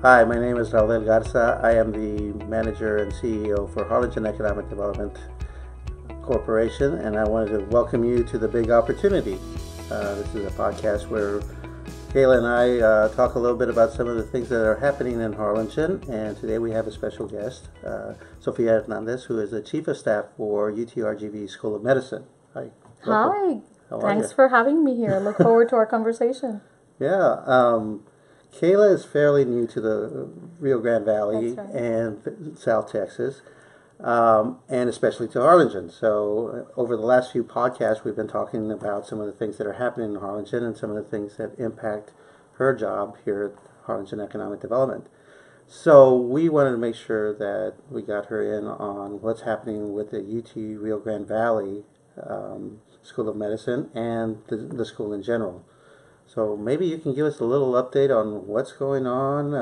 Hi, my name is Raul Garza. I am the manager and CEO for Harlingen Economic Development Corporation, and I wanted to welcome you to The Big Opportunity. This is a podcast where Kayla and I talk a little bit about some of the things that are happening in Harlingen, and today we have a special guest, Sofia Hernandez, who is the Chief of Staff for UTRGV School of Medicine. Hi. Hi. Thanks for having me here. Look forward to our conversation. Yeah. Kayla is fairly new to the Rio Grande Valley and South Texas, and especially to Harlingen. So over the last few podcasts, we've been talking about some of the things that are happening in Harlingen and some of the things that impact her job here at Harlingen Economic Development. So we wanted to make sure that we got her in on what's happening with the UT Rio Grande Valley School of Medicine and the school in general. So maybe you can give us a little update on what's going on.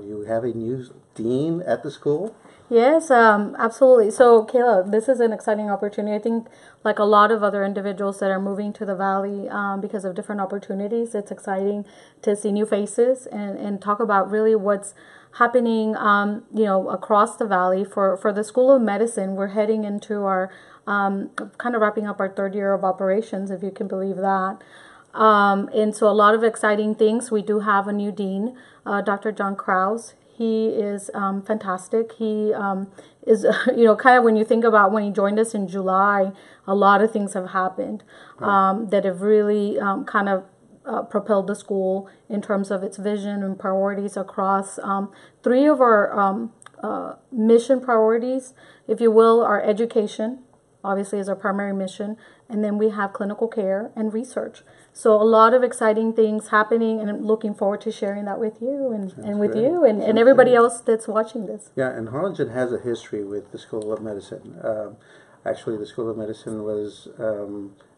You have a new dean at the school? Yes, absolutely. So, Kayla, this is an exciting opportunity. I think, like a lot of other individuals that are moving to the Valley because of different opportunities, it's exciting to see new faces and talk about really what's happening, across the Valley. For the School of Medicine, we're heading into our, kind of wrapping up our third year of operations, if you can believe that. And so a lot of exciting things. We do have a new dean, Dr. John Krause. He is fantastic. He is, kind of when you think about when he joined us in July, a lot of things have happened that have really kind of propelled the school in terms of its vision and priorities across three of our mission priorities, if you will, are education, obviously is our primary mission, and then we have clinical care and research. So a lot of exciting things happening, and I'm looking forward to sharing that with you and with you and everybody else that's watching this. Yeah, and Harlingen has a history with the School of Medicine. Actually, the School of Medicine was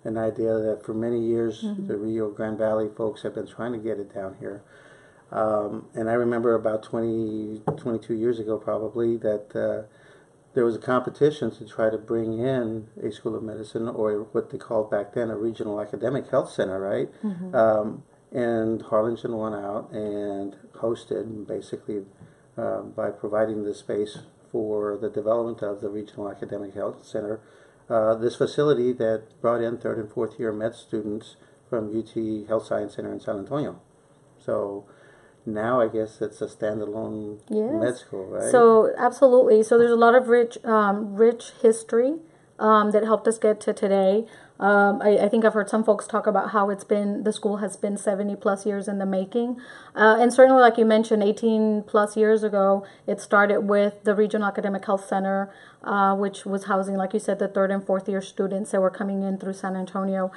an idea that for many years the Rio Grande Valley folks have been trying to get it down here. And I remember about 22 years ago probably that there was a competition to try to bring in a School of Medicine, or what they called back then a regional academic health center, right? And Harlingen went out and hosted, basically, by providing the space for the development of the regional academic health center, this facility that brought in third and fourth year med students from UT Health Science Center in San Antonio. So now I guess it's a standalone med school, right? So absolutely. So there's a lot of rich history that helped us get to today. I think I've heard some folks talk about how the school has been 70 plus years in the making. And certainly, like you mentioned, 18 plus years ago, it started with the Regional Academic Health Center, which was housing, like you said, the third and fourth year students that were coming in through San Antonio.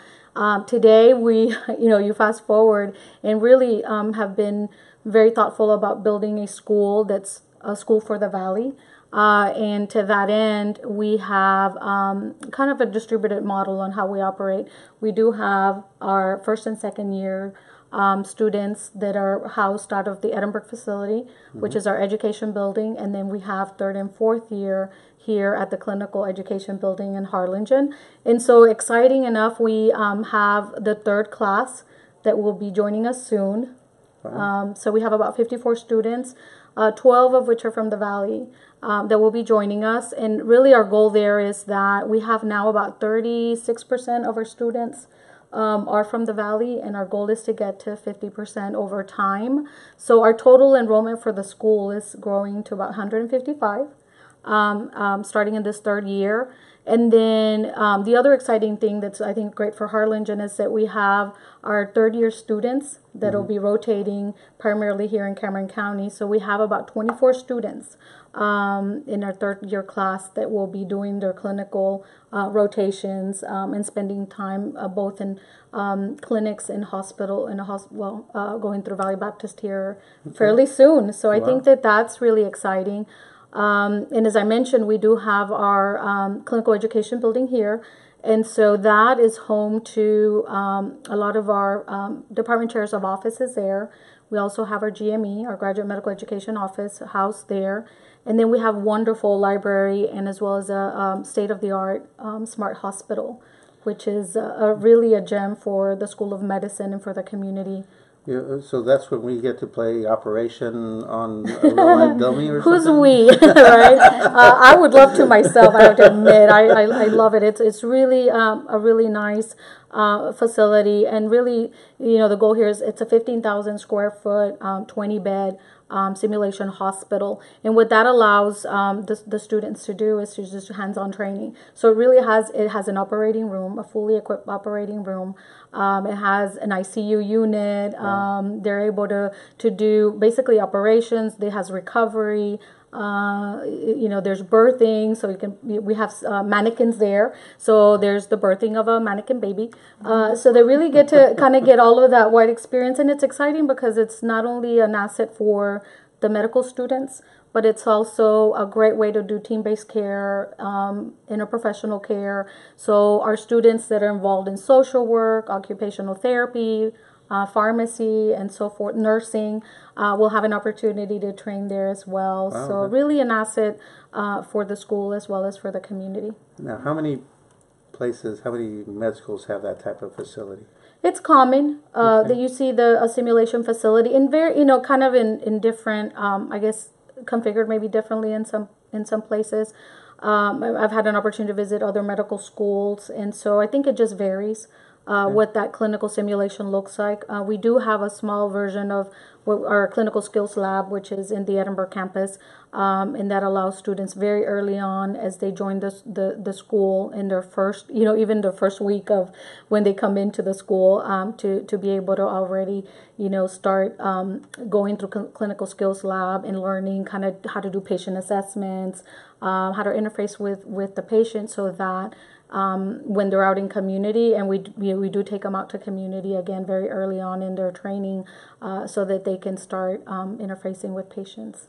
Today, you fast forward and really have been very thoughtful about building a school that's a school for the Valley. And to that end, we have kind of a distributed model on how we operate. We do have our first and second year students that are housed out of the Edinburgh facility, which is our education building. And then we have third and fourth year here at the clinical education building in Harlingen. And so exciting enough, we have the third class that will be joining us soon. So we have about 54 students, 12 of which are from the Valley that will be joining us. And really our goal there is that we have now about 36% of our students are from the Valley, and our goal is to get to 50% over time. So our total enrollment for the school is growing to about 155, starting in this third year. And then the other exciting thing that's, I think, great for Harlingen is that we have our third-year students that will be rotating primarily here in Cameron County. So we have about 24 students in our third-year class that will be doing their clinical rotations and spending time both in clinics and hospital, going through Valley Baptist here fairly soon. So I think that that's really exciting. And as I mentioned, we do have our clinical education building here. And so that is home to a lot of our department chairs of offices there. We also have our GME, our Graduate Medical Education Office, housed there. And then we have wonderful library and as well as a state-of-the-art smart hospital, which is really a gem for the School of Medicine and for the community Yeah, so that's when we get to play Operation on a real-life dummy or Who's something? we, right? I would love to myself, I have to admit. I love it. It's really a really nice facility. And really, the goal here is it's a 15,000 square foot, 20 bed simulation hospital. And what that allows the students to do is to just hands-on training. So it has an operating room, a fully equipped operating room. It has an ICU unit. They're able to do basically operations. It has recovery. There's birthing, so we have mannequins there. So there's the birthing of a mannequin baby. So they really get to kind of get all of that wide experience, and it's exciting because it's not only an asset for the medical students, but it's also a great way to do team-based care, interprofessional care. So our students that are involved in social work, occupational therapy, pharmacy, and so forth, nursing, will have an opportunity to train there as well. Wow. So really an asset for the school as well as for the community. Now, how many med schools have that type of facility? It's common that you see a simulation facility in kind of in different, I guess, configured maybe differently in some places. I've had an opportunity to visit other medical schools, and so I think it just varies what that clinical simulation looks like. We do have a small version of our clinical skills lab, which is in the Edinburgh campus, and that allows students very early on as they join the school in their first, even the first week of when they come into the school, to be able to already, start going through clinical skills lab and learning kind of how to do patient assessments, how to interface with the patient, so that when they're out in community, and we do take them out to community again very early on in their training, so that they can start interfacing with patients.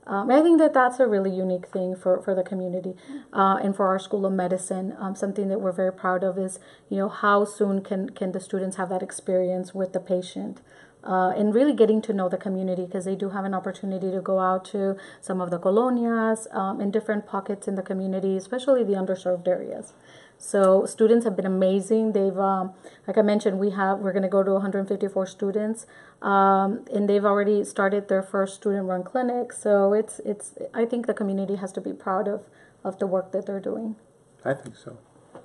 I think that's a really unique thing for the community and for our School of Medicine. Something that we're very proud of is, how soon can the students have that experience with the patient. And really getting to know the community, because they do have an opportunity to go out to some of the colonias in different pockets in the community, especially the underserved areas. So students have been amazing. They've, like I mentioned, we're going to go to 154 students, and they've already started their first student-run clinic. So I think the community has to be proud of the work that they're doing. I think so.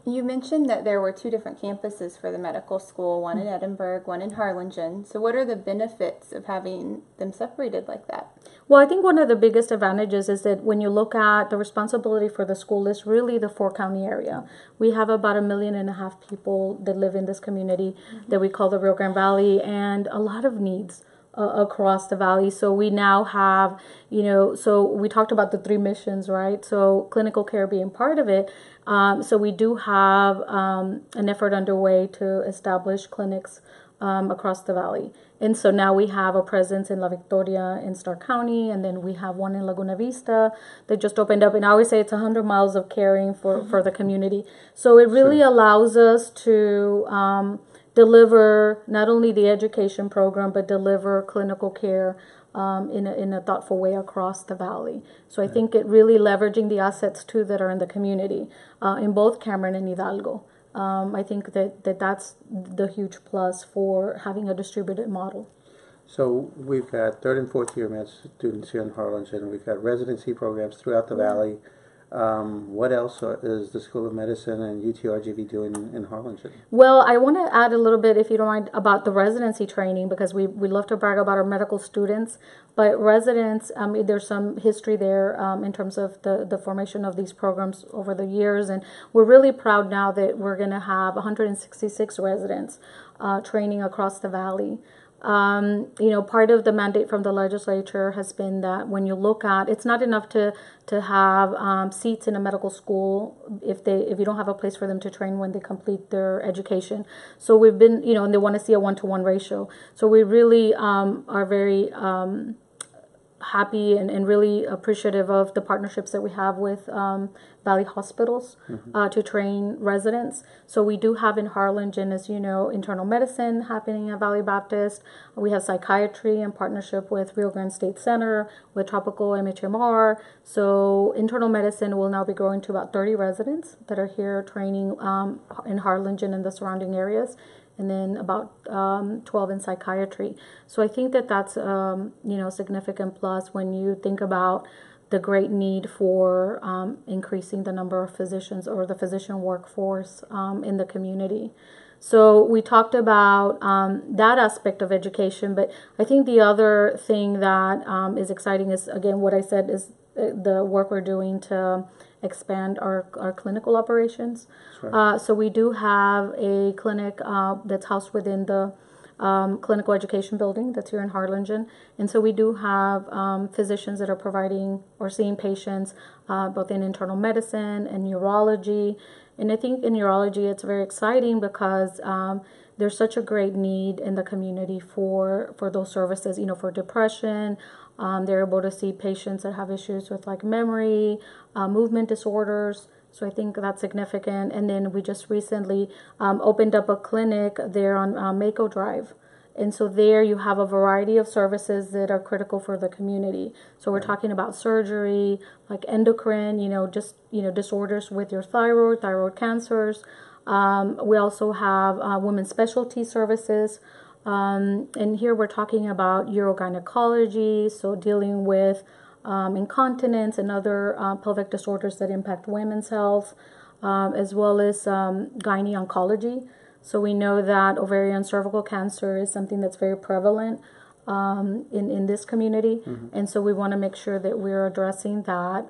You mentioned that there were 2 different campuses for the medical school, one in Edinburgh, one in Harlingen. So what are the benefits of having them separated like that? Well, I think one of the biggest advantages is that when you look at the responsibility for the school is really the 4-county area. We have about 1.5 million people that live in this community that we call the Rio Grande Valley, and a lot of needs across the valley. So we now have, so we talked about the 3 missions, right? So clinical care being part of it. So we do have an effort underway to establish clinics across the valley. And so now we have a presence in La Victoria in Starr County, and then we have one in Laguna Vista that just opened up. And I always say it's 100 miles of caring for the community. So it really allows us to deliver not only the education program, but deliver clinical care in a thoughtful way across the valley. So I think it really leveraging the assets too that are in the community in both Cameron and Hidalgo. I think that's the huge plus for having a distributed model. So we've got 3rd and 4th year med students here in Harlingen. We've got residency programs throughout the valley. What else is the School of Medicine and UTRGV doing in Harlingen? Well, I want to add a little bit, if you don't mind, about the residency training, because we love to brag about our medical students. But residents, there's some history there in terms of the formation of these programs over the years. And we're really proud now that we're going to have 166 residents training across the valley. Part of the mandate from the legislature has been that when you look at, it's not enough to have seats in a medical school if you don't have a place for them to train when they complete their education. So we've been, and they want to see a 1-to-1 ratio. So we really are very happy and really appreciative of the partnerships that we have with Valley Hospitals to train residents. So we do have in Harlingen, as you know, internal medicine happening at Valley Baptist. We have psychiatry in partnership with Rio Grande State Center, with Tropical MHMR. So internal medicine will now be growing to about 30 residents that are here training in Harlingen and the surrounding areas. and then about 12 in psychiatry. So I think that that's significant plus when you think about the great need for increasing the number of physicians or the physician workforce in the community. So we talked about that aspect of education, but I think the other thing that is exciting is, again, what I said is the work we're doing to expand our clinical operations. Right. So we do have a clinic that's housed within the clinical education building that's here in Harlingen. And so we do have physicians that are providing or seeing patients both in internal medicine and neurology. And I think in neurology it's very exciting because there's such a great need in the community for those services, for depression. They're able to see patients that have issues with like memory, movement disorders. So I think that's significant. And then we just recently opened up a clinic there on Mako Drive. And so there you have a variety of services that are critical for the community. So we're talking about surgery, like endocrine, disorders with your thyroid cancers. We also have women's specialty services. And here we're talking about urogynecology, so dealing with incontinence and other pelvic disorders that impact women's health, as well as gynae oncology. So we know that ovarian cervical cancer is something that's very prevalent in this community. Mm-hmm. And so we want to make sure that we're addressing that.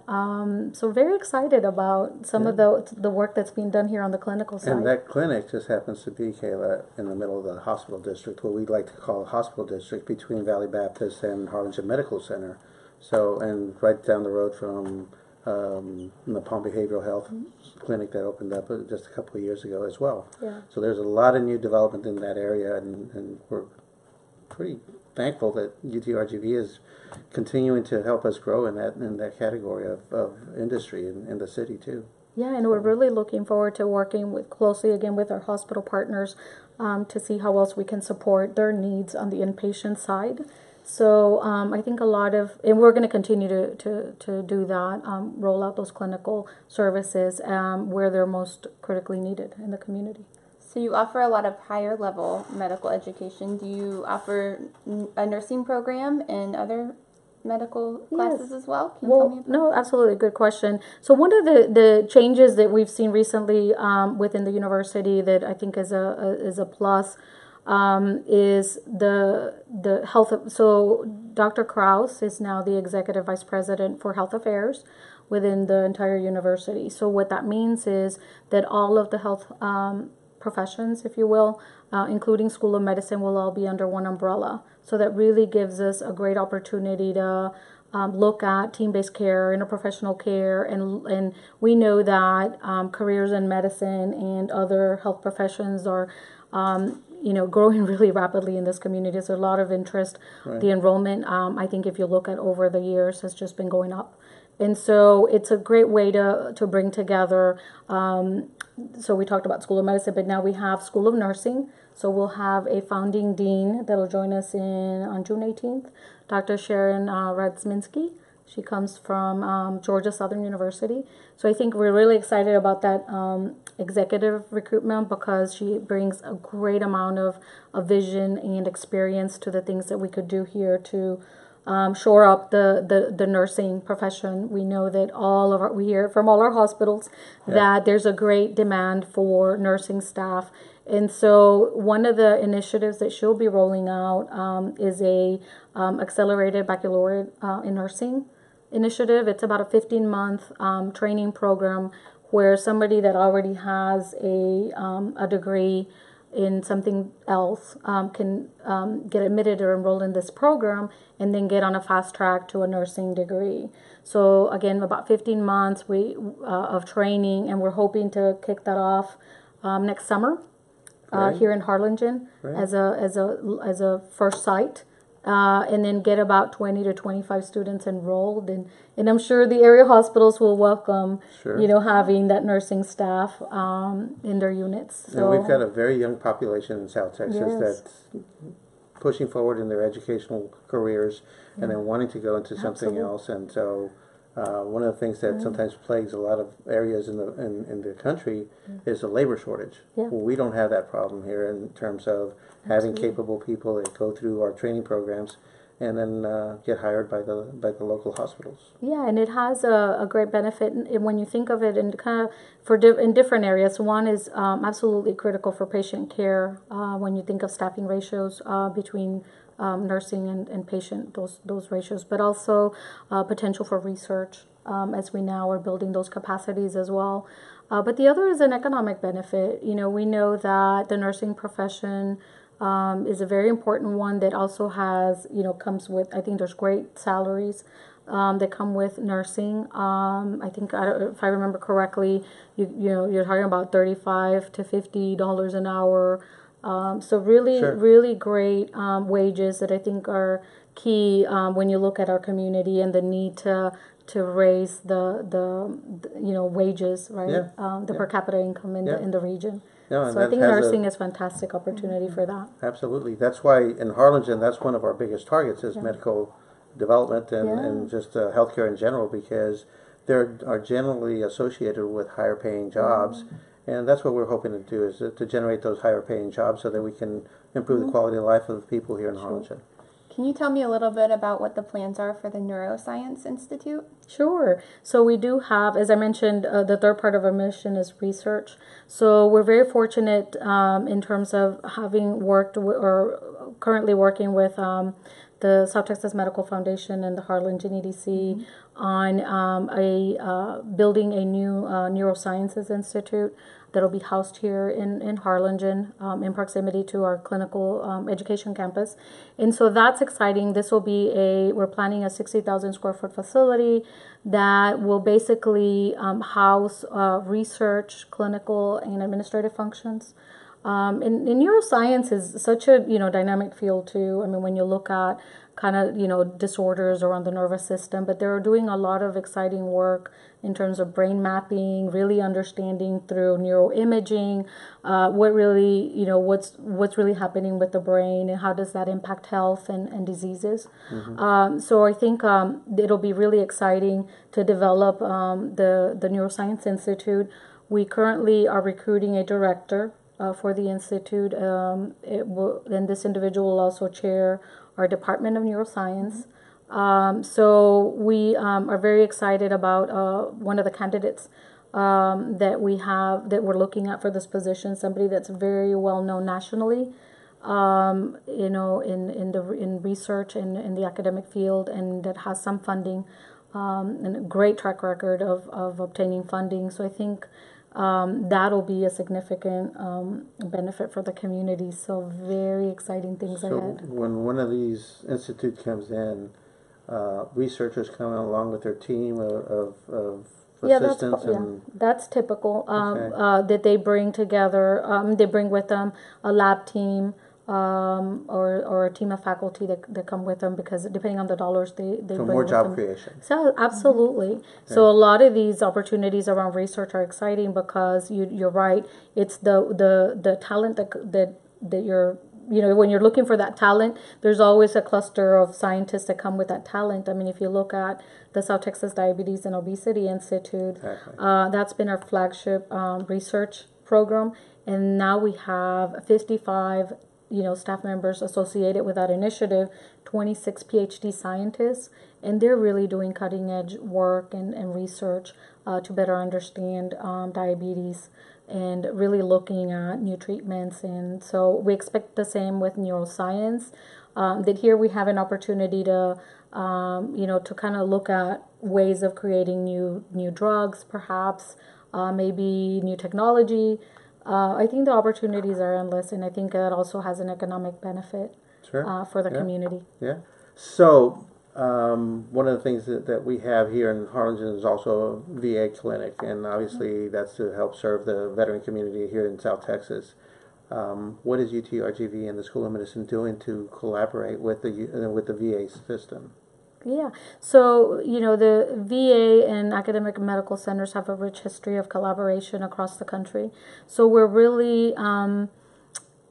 So very excited about some of the work that's being done here on the clinical side. And that clinic just happens to be, Kayla, in the middle of the hospital district, what we like to call a hospital district between Valley Baptist and Harlingen Medical Center. So, and right down the road from the Palm Behavioral Health Clinic that opened up just a couple of years ago as well. Yeah. So there's a lot of new development in that area, and we're pretty thankful that UTRGV is continuing to help us grow in that category of industry in the city too. Yeah, and we're really looking forward to working closely again with our hospital partners to see how else we can support their needs on the inpatient side. So I think and we're going to continue to do that, roll out those clinical services where they're most critically needed in the community. So you offer a lot of higher level medical education. Do you offer a nursing program and other medical classes as well? Can you tell me about no, absolutely. Good question. So one of the changes that we've seen recently within the university that I think is a plus is the health. So Dr. Kraus is now the Executive Vice President for Health Affairs within the entire university. So what that means is that all of the health professions, if you will, including School of Medicine, will all be under one umbrella. So that really gives us a great opportunity to look at team-based care, interprofessional care, and we know that careers in medicine and other health professions are growing really rapidly in this community. There's a lot of interest. Right. The enrollment, I think if you look at over the years, has just been going up. And so it's a great way to bring together, so we talked about School of Medicine, but now we have School of Nursing. So we'll have a founding dean that'll join us on June 18th, Dr. Sharon Radsminski. She comes from Georgia Southern University. So I think we're really excited about that executive recruitment because she brings a great amount of vision and experience to the things that we could do here to shore up the nursing profession. We know that we hear from all our hospitals that there's a great demand for nursing staff. And so one of the initiatives that she'll be rolling out is a accelerated baccalaureate in nursing initiative. It's about a 15-month training program where somebody that already has a degree in something else can get admitted or enrolled in this program and then get on a fast track to a nursing degree. So again, about 15 months of training, and we're hoping to kick that off next summer here in Harlingen as a first site. And then get about 20 to 25 students enrolled, and I'm sure the area hospitals will welcome, having that nursing staff in their units. So and we've got a very young population in South Texas that's pushing forward in their educational careers and then wanting to go into something else, and so One of the things that sometimes plagues a lot of areas in the country is a labor shortage. Yeah. Well, we don't have that problem here in terms of having capable people that go through our training programs and then get hired by the local hospitals. Yeah, and it has a great benefit when you think of it in kind of in different areas. One is absolutely critical for patient care when you think of staffing ratios between nursing and patient, those ratios, but also potential for research as we now are building those capacities as well. But the other is an economic benefit. You know, we know that the nursing profession is a very important one that also has, you know, comes with, I think there's great salaries that come with nursing. I think, if I remember correctly, you know, you're talking about $35 to $50 an hour. So really, really great wages that I think are key when you look at our community and the need to raise the you know, wages, right? Yeah. The per capita income in the region. No, so I think nursing is a fantastic opportunity for that. Absolutely. That's why in Harlingen, that's one of our biggest targets is medical development and just healthcare in general, because they are generally associated with higher paying jobs. And that's what we're hoping to do, is to generate those higher paying jobs so that we can improve the quality of life of the people here in Harlingen. Can you tell me a little bit about what the plans are for the Neuroscience Institute? Sure. So we do have, as I mentioned, the third part of our mission is research. So we're very fortunate in terms of having worked or currently working with the South Texas Medical Foundation and the Harlingen EDC on building a new neurosciences institute that'll be housed here in Harlingen in proximity to our clinical education campus. And so that's exciting. This will be we're planning a 60,000 square foot facility that will basically house research, clinical, and administrative functions. And neuroscience is such a, you know, dynamic field too. I mean, when you look at kind of, you know, disorders around the nervous system, but they're doing a lot of exciting work in terms of brain mapping, really understanding through neuroimaging what really, you know, what's really happening with the brain and how does that impact health and diseases. So I think it'll be really exciting to develop the Neuroscience Institute. We currently are recruiting a director for the institute, and this individual will also chair our Department of Neuroscience. So we are very excited about one of the candidates that we have, that we're looking at for this position, somebody that's very well known nationally, you know, in research and in the academic field, and that has some funding and a great track record of obtaining funding. So I think that'll be a significant benefit for the community. So very exciting things ahead. So when one of these institutes comes in, researchers come along with their team of assistants. That's typical. That they bring together. They bring with them a lab team. Or a team of faculty that come with them, because depending on the dollars they so bring more with job them. creation. So absolutely. So a lot of these opportunities around research are exciting because you're right. It's the talent that you're, you know, when you're looking for that talent, there's always a cluster of scientists that come with that talent. I mean, if you look at the South Texas Diabetes and Obesity Institute, that's been our flagship research program, and now we have 55 staff members associated with that initiative, 26 PhD scientists, and they're really doing cutting edge work and research to better understand diabetes and really looking at new treatments. And so we expect the same with neuroscience, that here we have an opportunity to to kind of look at ways of creating new drugs, perhaps maybe new technology. I think the opportunities are endless, and I think that also has an economic benefit for the community. Yeah. So one of the things that we have here in Harlingen is also a VA clinic, and obviously that's to help serve the veteran community here in South Texas. What is UTRGV and the School of Medicine doing to collaborate with the VA system? Yeah, so the VA and academic medical centers have a rich history of collaboration across the country. So we're really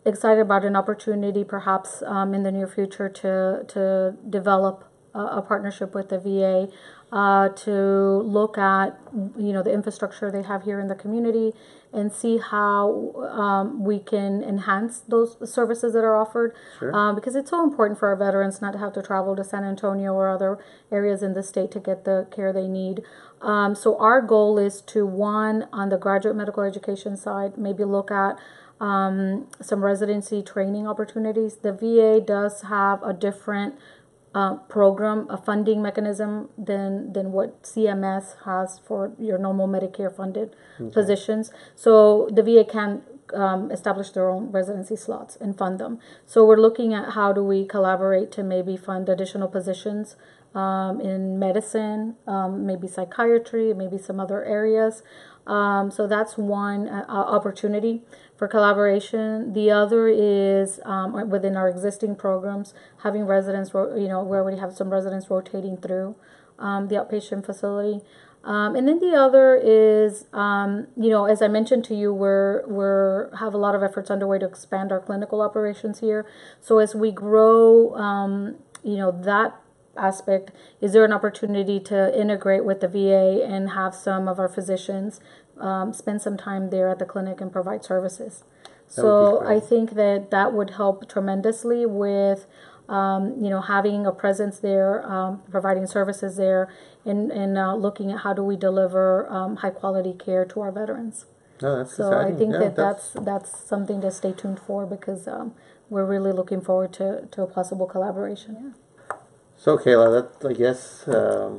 excited about an opportunity, perhaps in the near future, to develop a partnership with the VA. to look at, the infrastructure they have here in the community and see how we can enhance those services that are offered. Sure. Because it's so important for our veterans not to have to travel to San Antonio or other areas in the state to get the care they need. So our goal is to, one, on the graduate medical education side, maybe look at some residency training opportunities. The VA does have a different program, a funding mechanism than what CMS has for your normal Medicare funded positions. So the VA can establish their own residency slots and fund them. So we're looking at how do we collaborate to maybe fund additional positions in medicine, maybe psychiatry, maybe some other areas. So that's one opportunity for collaboration. The other is within our existing programs, having residents, we already have some residents rotating through the outpatient facility. And then the other is, as I mentioned to you, we're have a lot of efforts underway to expand our clinical operations here. So as we grow, that aspect, is there an opportunity to integrate with the VA and have some of our physicians spend some time there at the clinic and provide services? So I think that would help tremendously with having a presence there, providing services there, and looking at how do we deliver high quality care to our veterans. No, that's so exciting. I think Yeah, that's something to stay tuned for, because we're really looking forward to a possible collaboration. Yeah. So, Kayla, that's, I guess, a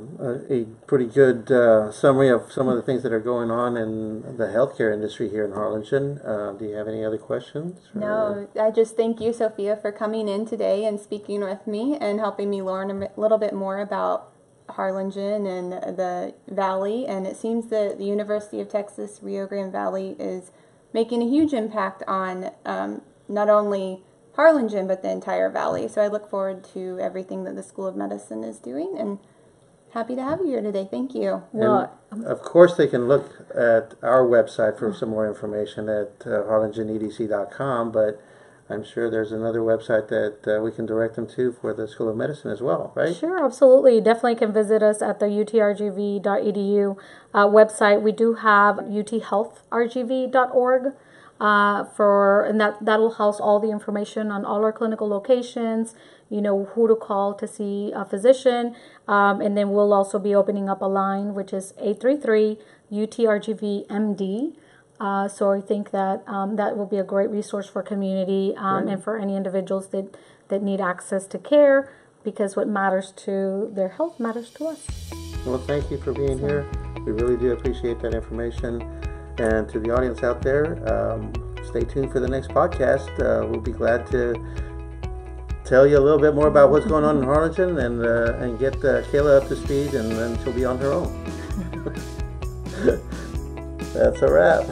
pretty good summary of some of the things that are going on in the healthcare industry here in Harlingen. Do you have any other questions? No, I just thank you, Sofia, for coming in today and speaking with me and helping me learn a little bit more about Harlingen and the Valley. And it seems that the University of Texas Rio Grande Valley is making a huge impact on not only Harlingen, but the entire Valley. So I look forward to everything that the School of Medicine is doing, and happy to have you here today. Thank you. And of course, they can look at our website for some more information at harlingenedc.com, but I'm sure there's another website that we can direct them to for the School of Medicine as well, right? Sure, absolutely. Definitely can visit us at the utrgv.edu website. We do have uthealthrgv.org. And that'll house all the information on all our clinical locations, who to call to see a physician, and then we'll also be opening up a line, which is 833-UTRGV-MD. So I think that that will be a great resource for community and for any individuals that need access to care, because what matters to their health matters to us. Well, thank you for being here. We really do appreciate that information. And to the audience out there, stay tuned for the next podcast. We'll be glad to tell you a little bit more about what's going on in Harlingen and get Kayla up to speed, and then she'll be on her own. That's a wrap.